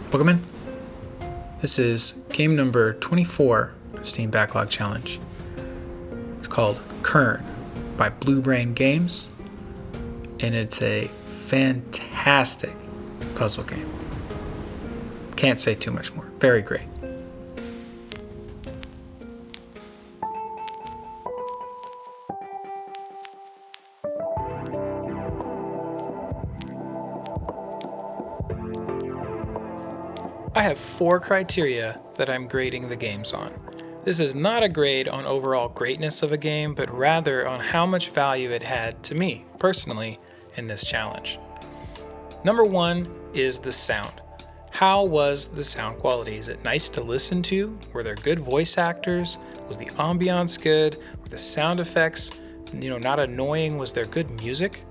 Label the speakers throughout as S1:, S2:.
S1: Welcome in. This is game number 24 Steam Backlog Challenge. It's called Quern by Blue Brain Games, and it's a fantastic puzzle game. Can't say too much more. Very great. I have 4 criteria that I'm grading the games on. This is not a grade on overall greatness of a game, but rather on how much value it had to me, personally, in this challenge. Number 1 is the sound. How was the sound quality? Is it nice to listen to? Were there good voice actors? Was the ambiance good? Were the sound effects, not annoying? Was there good music?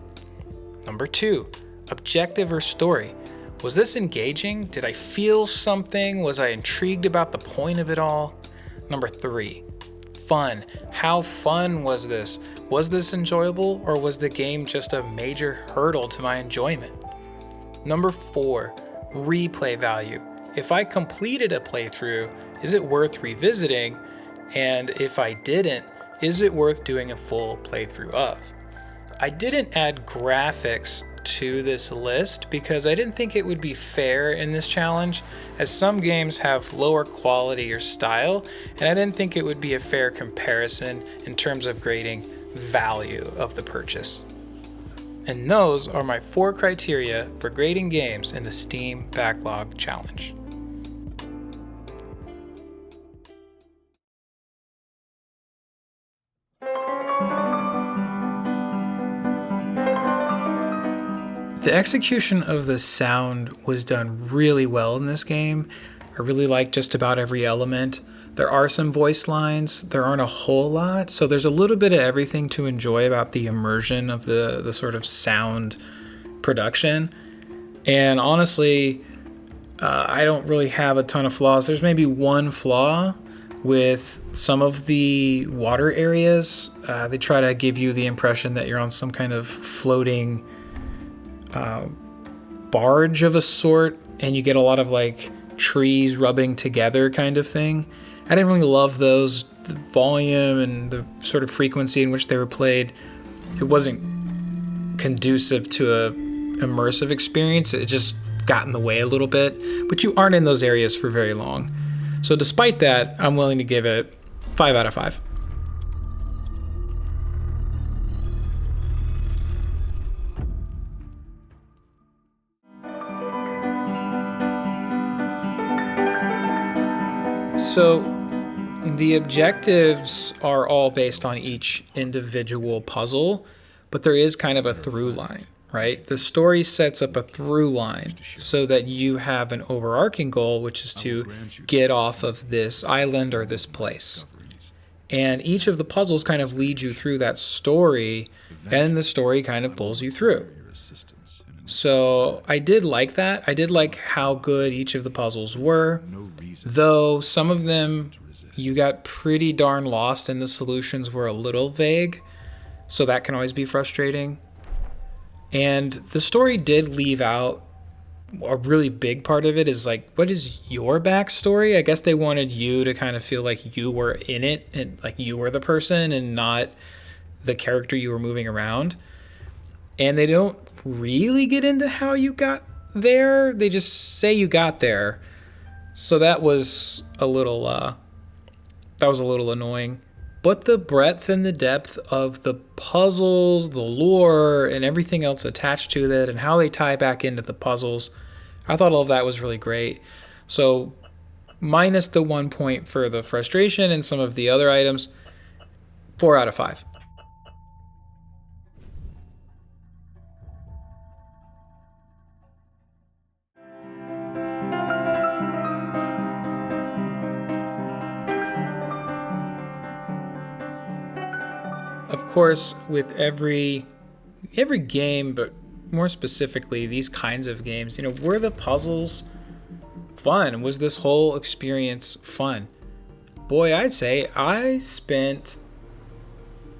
S1: Number 2, objective or story. Was this engaging? Did I feel something? Was I intrigued about the point of it all? Number 3, fun. How fun was this? Was this enjoyable, or was the game just a major hurdle to my enjoyment? Number 4, replay value. If I completed a playthrough, is it worth revisiting? And if I didn't, is it worth doing a full playthrough of? I didn't add graphics to this list because I didn't think it would be fair in this challenge, as some games have lower quality or style, and I didn't think it would be a fair comparison in terms of grading value of the purchase. And those are my 4 criteria for grading games in the Steam Backlog Challenge. The execution of the sound was done really well in this game. I really like just about every element. There are some voice lines, there aren't a whole lot, so there's a little bit of everything to enjoy about the immersion of the sort of sound production. And honestly, I don't really have a ton of flaws. There's maybe one flaw with some of the water areas. They try to give you the impression that you're on some kind of floating barge of a sort, and you get a lot of like trees rubbing together kind of thing. I didn't really love those. The volume and the sort of frequency in which they were played, it wasn't conducive to a immersive experience. It just got in the way a little bit, but you aren't in those areas for very long. So despite that, I'm willing to give it 5 out of 5. So the objectives are all based on each individual puzzle, but there is kind of a through line, right? The story sets up a through line so that you have an overarching goal, which is to get off of this island or this place. And each of the puzzles kind of lead you through that story, and the story kind of pulls you through. So I did like that. I did like how good each of the puzzles were, though some of them you got pretty darn lost and the solutions were a little vague, so that can always be frustrating. And the story did leave out a really big part of it, is like, what is your backstory? I guess they wanted you to kind of feel like you were in it and like you were the person and not the character you were moving around. And they don't really get into how you got there. They just say you got there. So that was a little annoying. But the breadth and the depth of the puzzles, the lore, and everything else attached to it, and how they tie back into the puzzles, I thought all of that was really great. So minus the 1 point for the frustration and some of the other items, 4 out of 5. Of course, with every game, but more specifically these kinds of games, were the puzzles fun? Was this whole experience fun? Boy, I'd say I spent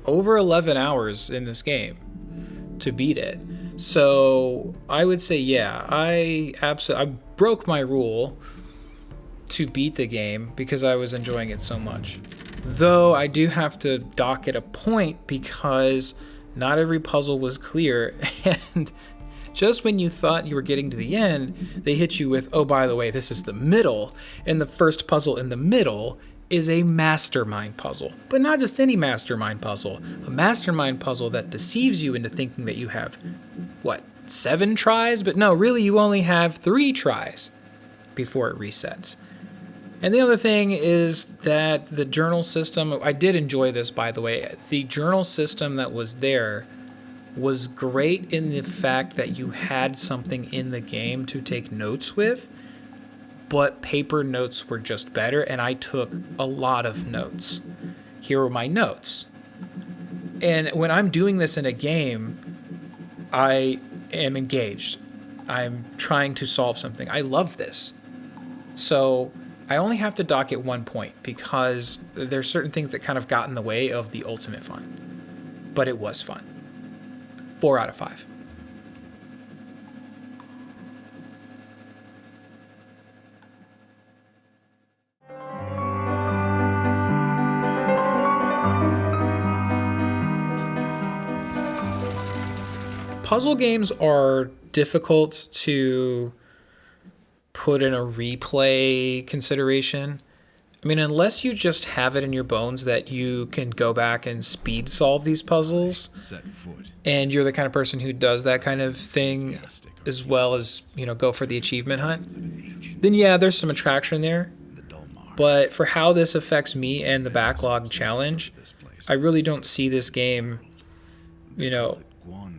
S1: over 11 hours in this game to beat it. So I would say, yeah, I broke my rule to beat the game because I was enjoying it so much. Though I do have to dock at a point because not every puzzle was clear, and just when you thought you were getting to the end, they hit you with, oh, by the way, this is the middle, and the first puzzle in the middle is a mastermind puzzle. But not just any mastermind puzzle, a mastermind puzzle that deceives you into thinking that you have, 7 tries? But no, really, you only have 3 tries before it resets. And the other thing is that the journal system, I did enjoy this, by the way. The journal system that was there was great in the fact that you had something in the game to take notes with, but paper notes were just better, and I took a lot of notes. Here are my notes. And when I'm doing this in a game, I am engaged. I'm trying to solve something. I love this. So I only have to dock at one point because there's certain things that kind of got in the way of the ultimate fun. But it was fun. 4 out of 5. Puzzle games are difficult to put in a replay consideration. I mean, unless you just have it in your bones that you can go back and speed solve these puzzles, and you're the kind of person who does that kind of thing as well as, go for the achievement hunt, then yeah, there's some attraction there. But for how this affects me and the backlog challenge, I really don't see this game,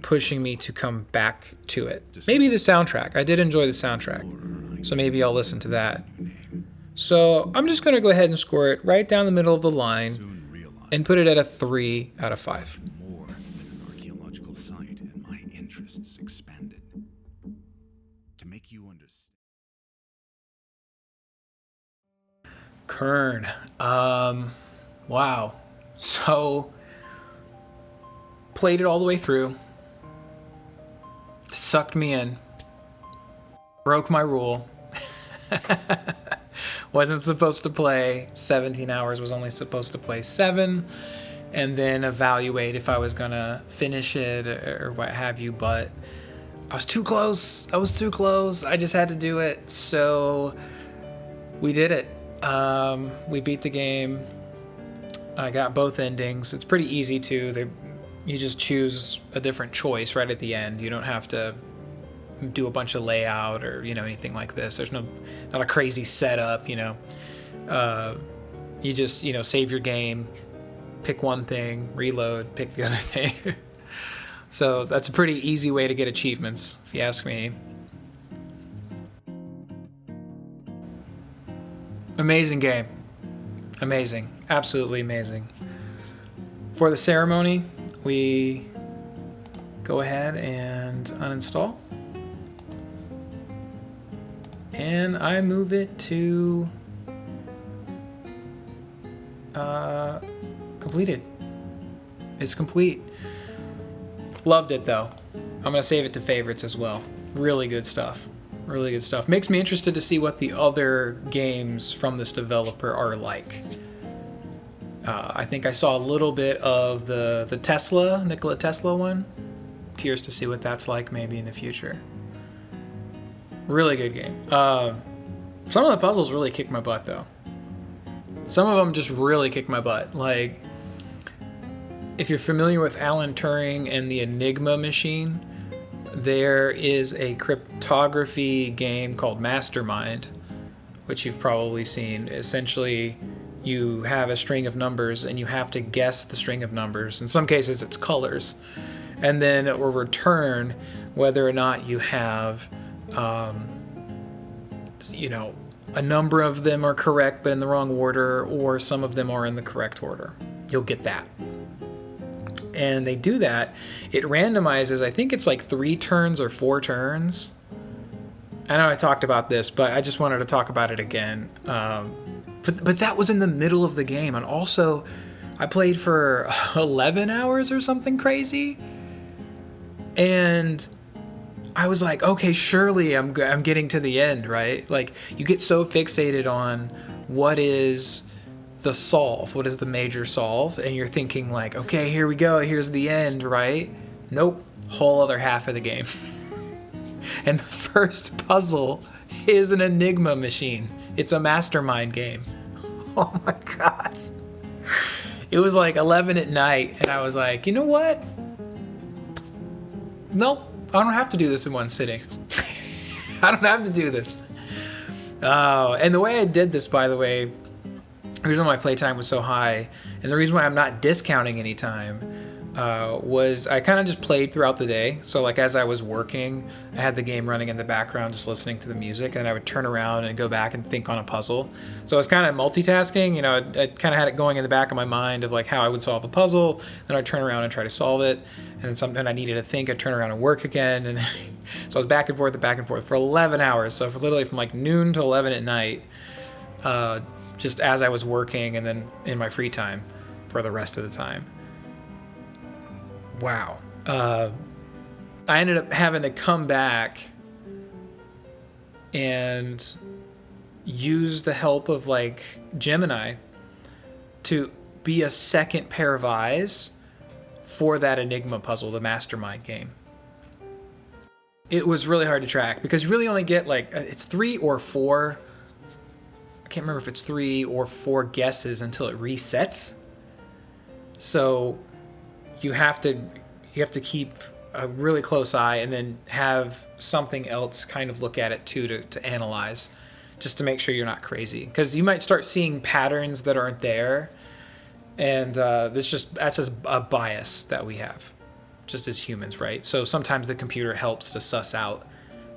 S1: pushing me to come back to it. Maybe the soundtrack. I did enjoy the soundtrack, so maybe I'll listen to that. So I'm just going to go ahead and score it right down the middle of the line and put it at a 3 out of 5.
S2: More than an archaeological site, and my interests expanded. To make you understand.
S1: Quern. Wow. So played it all the way through. Sucked me in. Broke my rule. Wasn't supposed to play 17 hours, was only supposed to play 7, and then evaluate if I was gonna finish it or what have you, but I was too close. I just had to do it, so we did it. We beat the game. I got both endings. It's pretty easy too. You just choose a different choice right at the end. You don't have to do a bunch of layout or anything like this. There's not a crazy setup. You just save your game, pick one thing, reload, pick the other thing. So that's a pretty easy way to get achievements, if you ask me. Amazing game. Amazing. Absolutely amazing. For the ceremony, we go ahead and uninstall. And I move it to completed. It's complete. Loved it though. I'm gonna save it to favorites as well. Really good stuff. Really good stuff. Makes me interested to see what the other games from this developer are like. I think I saw a little bit of the Nikola Tesla one. Curious to see what that's like maybe in the future. Really good game. Some of the puzzles really kick my butt though. Some of them just really kick my butt. Like, if you're familiar with Alan Turing and the Enigma machine, there is a cryptography game called Mastermind, which you've probably seen. Essentially, you have a string of numbers and you have to guess the string of numbers. In some cases, it's colors. And then it will return whether or not you have, a number of them are correct but in the wrong order, or some of them are in the correct order. You'll get that. And they do that. It randomizes, I think it's like 3 turns or 4 turns. I know I talked about this, but I just wanted to talk about it again. But that was in the middle of the game. And also, I played for 11 hours or something crazy. And I was like, okay, surely I'm getting to the end, right? Like, you get so fixated on what is the solve, what is the major solve, and you're thinking like, okay, here we go, here's the end, right? Nope, whole other half of the game. And the first puzzle is an Enigma machine. It's a mastermind game. Oh my gosh. It was like 11 at night, and I was like, you know what? Nope, I don't have to do this in one sitting. I don't have to do this. Oh, and the way I did this, by the way, the reason why my playtime was so high, and the reason why I'm not discounting any time, was I kind of just played throughout the day. So like as I was working, I had the game running in the background, just listening to the music, and I would turn around and go back and think on a puzzle. So I was kind of multitasking, you know, I kind of had it going in the back of my mind of like how I would solve a puzzle, then I'd turn around and try to solve it, and then something I needed to think, I'd turn around and work again, and so I was back and forth for 11 hours. So for literally from like noon to 11 at night, just as I was working and then in my free time for the rest of the time. Wow. I ended up having to come back and use the help of like Gemini to be a second pair of eyes for that Enigma puzzle, the mastermind game. It was really hard to track because you really only get like, it's 3 or 4. I can't remember if it's 3 or 4 guesses until it resets. So you have to keep a really close eye and then have something else kind of look at it too to analyze, just to make sure you're not crazy, because you might start seeing patterns that aren't there, and that's just a bias that we have just as humans, right? So sometimes the computer helps to suss out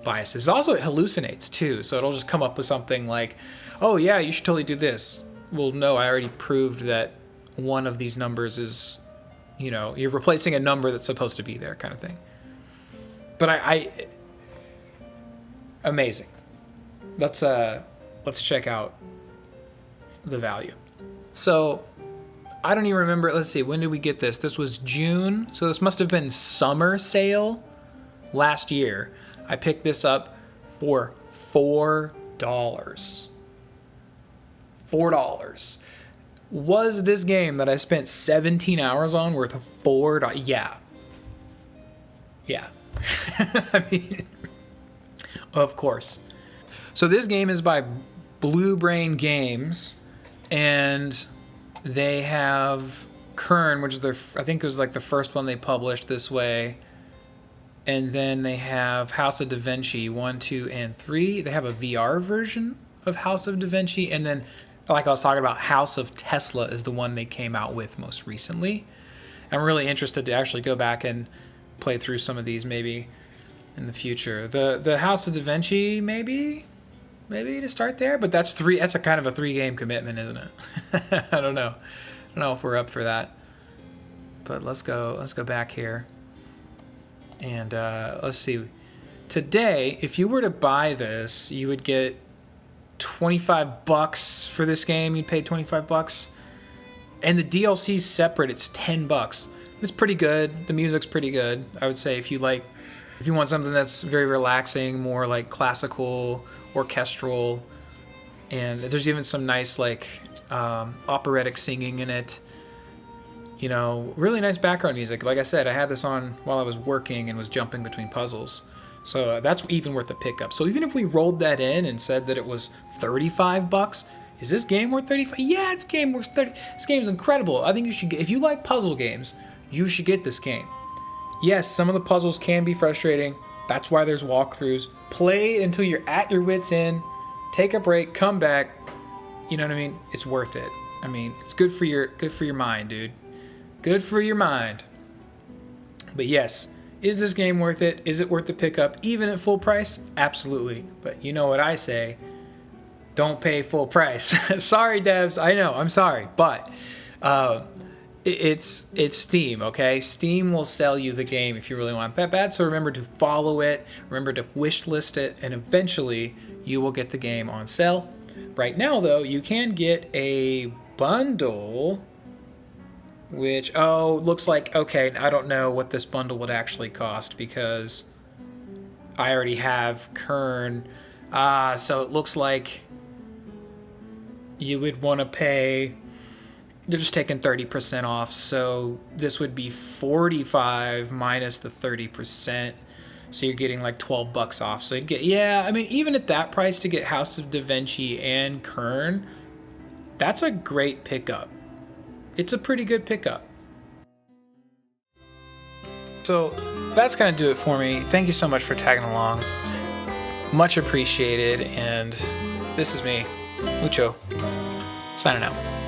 S1: biases. Also, it hallucinates too, so it'll just come up with something like, oh yeah, you should totally do this. Well, no, I already proved that one of these numbers is, you know, you're replacing a number that's supposed to be there, kind of thing. But I amazing. Let's check out the value. So I don't even remember. Let's see, when did we get this? This was June, so this must have been summer sale last year. I picked this up for $4. $4. Was this game that I spent 17 hours on worth of $4? Yeah. Yeah. I mean, of course. So this game is by Blue Brain Games, and they have Quern, which is I think it was like the first one they published this way. And then they have House of Da Vinci 1, 2, and 3. They have a VR version of House of Da Vinci, and then, like I was talking about, House of Tesla is the one they came out with most recently. I'm really interested to actually go back and play through some of these maybe in the future. The House of Da Vinci, maybe to start there, but that's a kind of a 3-game commitment, isn't it? I don't know if we're up for that. But let's go back here. And let's see. Today, if you were to buy this, you would get $25 for this game. You'd pay $25, and the DLC's separate. It's $10. It's pretty good. The music's pretty good. I would say if you want something that's very relaxing, more like classical, orchestral, and there's even some nice like operatic singing in it. You know, really nice background music. Like I said, I had this on while I was working and was jumping between puzzles. So that's even worth a pickup. So even if we rolled that in and said that it was $35, is this game worth $35? Yeah, this game worth $30. This game's incredible. I think you should, if you like puzzle games, you should get this game. Yes, some of the puzzles can be frustrating. That's why there's walkthroughs. Play until you're at your wit's end. Take a break, come back. You know what I mean? It's worth it. I mean, it's good for your mind, dude. Good for your mind. But yes, is this game worth it? Is it worth the pickup even at full price? Absolutely. But you know what I say? Don't pay full price. Sorry, devs. I know. I'm sorry. But it's Steam, okay? Steam will sell you the game if you really want it that bad. So remember to follow it. Remember to wish list it. And eventually you will get the game on sale. Right now, though, you can get a bundle, which, looks like, okay, I don't know what this bundle would actually cost, because I already have Quern. So it looks like you would want to pay, they're just taking 30% off. So this would be 45 minus the 30%. So you're getting like 12 bucks off. So you'd get, yeah, I mean, even at that price to get House of Da Vinci and Quern, that's a great pickup. It's a pretty good pickup. So that's going to do it for me. Thank you so much for tagging along. Much appreciated. And this is me, Mucho, signing out.